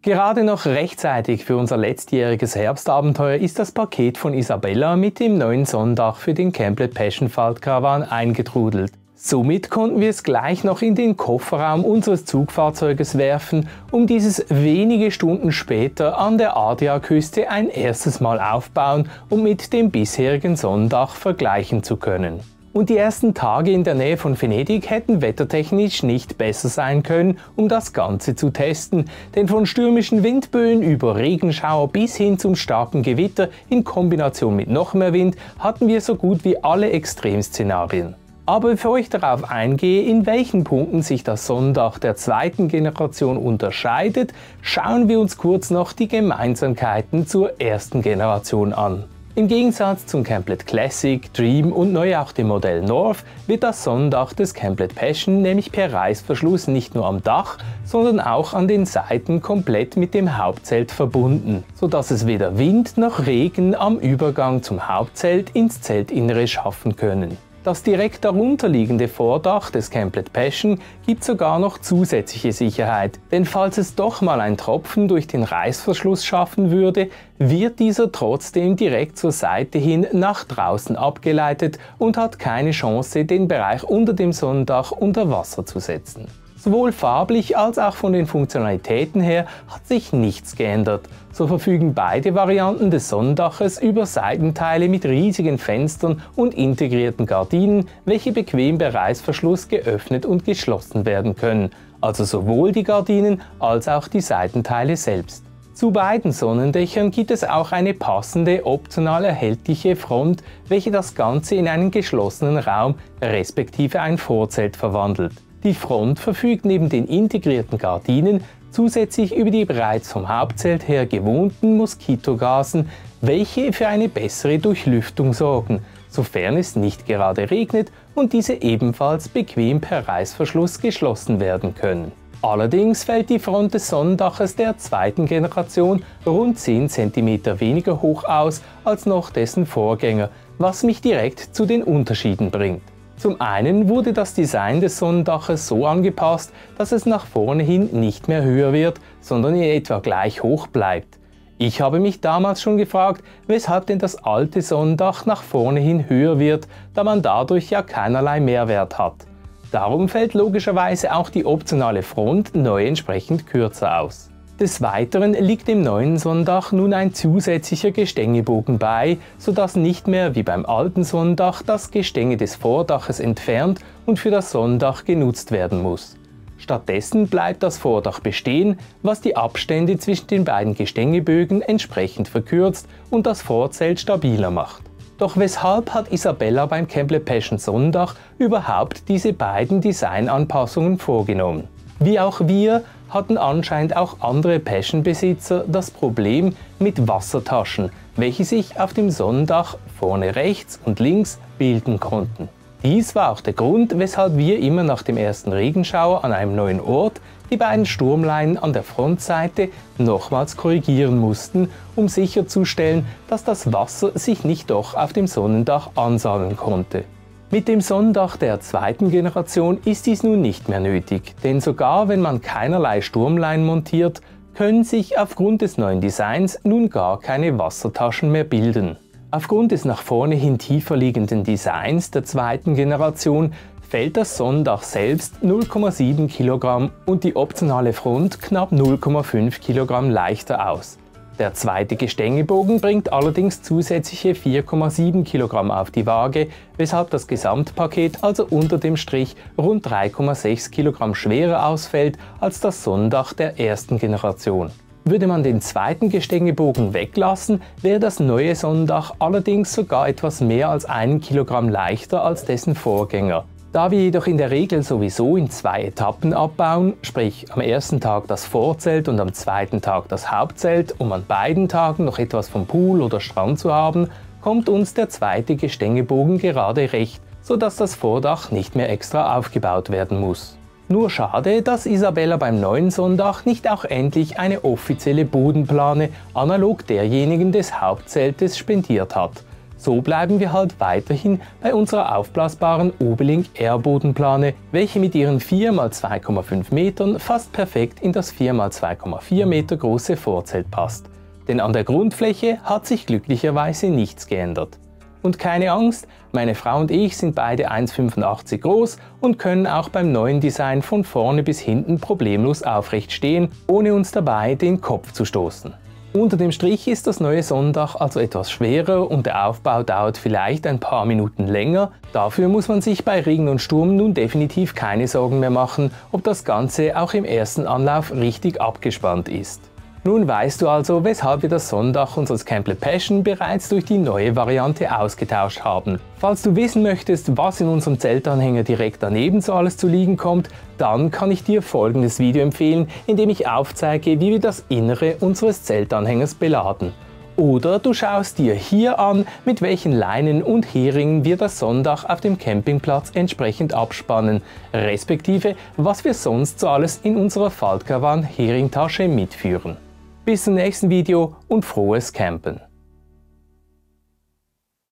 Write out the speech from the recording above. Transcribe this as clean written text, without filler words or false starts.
Gerade noch rechtzeitig für unser letztjähriges Herbstabenteuer ist das Paket von Isabella mit dem neuen Sonndach für den Camplet Passion Faltcaravan eingetrudelt. Somit konnten wir es gleich noch in den Kofferraum unseres Zugfahrzeuges werfen, um dieses wenige Stunden später an der Adriaküste ein erstes Mal aufbauen und mit dem bisherigen Sonndach vergleichen zu können. Und die ersten Tage in der Nähe von Venedig hätten wettertechnisch nicht besser sein können, um das Ganze zu testen. Denn von stürmischen Windböen über Regenschauer bis hin zum starken Gewitter in Kombination mit noch mehr Wind hatten wir so gut wie alle Extremszenarien. Aber bevor ich darauf eingehe, in welchen Punkten sich das Sonndach der zweiten Generation unterscheidet, schauen wir uns kurz noch die Gemeinsamkeiten zur ersten Generation an. Im Gegensatz zum Camplet Classic, Dream und neu auch dem Modell North wird das Sonndach des Camplet Passion nämlich per Reißverschluss nicht nur am Dach, sondern auch an den Seiten komplett mit dem Hauptzelt verbunden, sodass es weder Wind noch Regen am Übergang zum Hauptzelt ins Zeltinnere schaffen können. Das direkt darunter liegende Vordach des Camplet Passion gibt sogar noch zusätzliche Sicherheit, denn falls es doch mal ein Tropfen durch den Reißverschluss schaffen würde, wird dieser trotzdem direkt zur Seite hin nach draußen abgeleitet und hat keine Chance, den Bereich unter dem Sonndach unter Wasser zu setzen. Sowohl farblich als auch von den Funktionalitäten her hat sich nichts geändert. So verfügen beide Varianten des Sonnendaches über Seitenteile mit riesigen Fenstern und integrierten Gardinen, welche bequem per Reißverschluss geöffnet und geschlossen werden können, also sowohl die Gardinen als auch die Seitenteile selbst. Zu beiden Sonnendächern gibt es auch eine passende, optional erhältliche Front, welche das Ganze in einen geschlossenen Raum respektive ein Vorzelt verwandelt. Die Front verfügt neben den integrierten Gardinen zusätzlich über die bereits vom Hauptzelt her gewohnten Moskitogasen, welche für eine bessere Durchlüftung sorgen, sofern es nicht gerade regnet und diese ebenfalls bequem per Reißverschluss geschlossen werden können. Allerdings fällt die Front des Sonnendaches der zweiten Generation rund 10 cm weniger hoch aus als noch dessen Vorgänger, was mich direkt zu den Unterschieden bringt. Zum einen wurde das Design des Sonnendaches so angepasst, dass es nach vorne hin nicht mehr höher wird, sondern in etwa gleich hoch bleibt. Ich habe mich damals schon gefragt, weshalb denn das alte Sonnendach nach vorne hin höher wird, da man dadurch ja keinerlei Mehrwert hat. Darum fällt logischerweise auch die optionale Front neu entsprechend kürzer aus. Des Weiteren liegt dem neuen Sonndach nun ein zusätzlicher Gestängebogen bei, sodass nicht mehr wie beim alten Sonndach das Gestänge des Vordaches entfernt und für das Sonndach genutzt werden muss. Stattdessen bleibt das Vordach bestehen, was die Abstände zwischen den beiden Gestängebögen entsprechend verkürzt und das Vorzelt stabiler macht. Doch weshalb hat Isabella beim Camplet Passion Sonndach überhaupt diese beiden Designanpassungen vorgenommen? Wie auch wir hatten anscheinend auch andere Passion-Besitzer das Problem mit Wassertaschen, welche sich auf dem Sonndach vorne rechts und links bilden konnten. Dies war auch der Grund, weshalb wir immer nach dem ersten Regenschauer an einem neuen Ort die beiden Sturmleinen an der Frontseite nochmals korrigieren mussten, um sicherzustellen, dass das Wasser sich nicht doch auf dem Sonnendach ansammeln konnte. Mit dem Sonndach der zweiten Generation ist dies nun nicht mehr nötig, denn sogar wenn man keinerlei Sturmleinen montiert, können sich aufgrund des neuen Designs nun gar keine Wassertaschen mehr bilden. Aufgrund des nach vorne hin tiefer liegenden Designs der zweiten Generation fällt das Sonndach selbst 0,7 Kilogramm und die optionale Front knapp 0,5 Kilogramm leichter aus. Der zweite Gestängebogen bringt allerdings zusätzliche 4,7 Kilogramm auf die Waage, weshalb das Gesamtpaket also unter dem Strich rund 3,6 Kilogramm schwerer ausfällt als das Sonndach der ersten Generation. Würde man den zweiten Gestängebogen weglassen, wäre das neue Sonndach allerdings sogar etwas mehr als 1 Kilogramm leichter als dessen Vorgänger. Da wir jedoch in der Regel sowieso in 2 Etappen abbauen, sprich am ersten Tag das Vorzelt und am zweiten Tag das Hauptzelt, um an beiden Tagen noch etwas vom Pool oder Strand zu haben, kommt uns der zweite Gestängebogen gerade recht, sodass das Vordach nicht mehr extra aufgebaut werden muss. Nur schade, dass Isabella beim neuen Sonndach nicht auch endlich eine offizielle Bodenplane analog derjenigen des Hauptzeltes spendiert hat. So bleiben wir halt weiterhin bei unserer aufblasbaren Obelink Air Bodenplane, welche mit ihren 4 x 2,5 Metern fast perfekt in das 4 x 2,4 Meter große Vorzelt passt. Denn an der Grundfläche hat sich glücklicherweise nichts geändert. Und keine Angst, meine Frau und ich sind beide 1,85 groß und können auch beim neuen Design von vorne bis hinten problemlos aufrecht stehen, ohne uns dabei den Kopf zu stoßen. Unter dem Strich ist das neue Sonnendach also etwas schwerer und der Aufbau dauert vielleicht ein paar Minuten länger. Dafür muss man sich bei Regen und Sturm nun definitiv keine Sorgen mehr machen, ob das Ganze auch im ersten Anlauf richtig abgespannt ist. Nun weißt du also, weshalb wir das Sonnendach unseres Campbell Passion bereits durch die neue Variante ausgetauscht haben. Falls du wissen möchtest, was in unserem Zeltanhänger direkt daneben so alles zu liegen kommt, dann kann ich dir folgendes Video empfehlen, in dem ich aufzeige, wie wir das Innere unseres Zeltanhängers beladen. Oder du schaust dir hier an, mit welchen Leinen und Heringen wir das Sonnendach auf dem Campingplatz entsprechend abspannen, respektive was wir sonst so alles in unserer Faltcaravan Heringtasche mitführen. Bis zum nächsten Video und frohes Campen!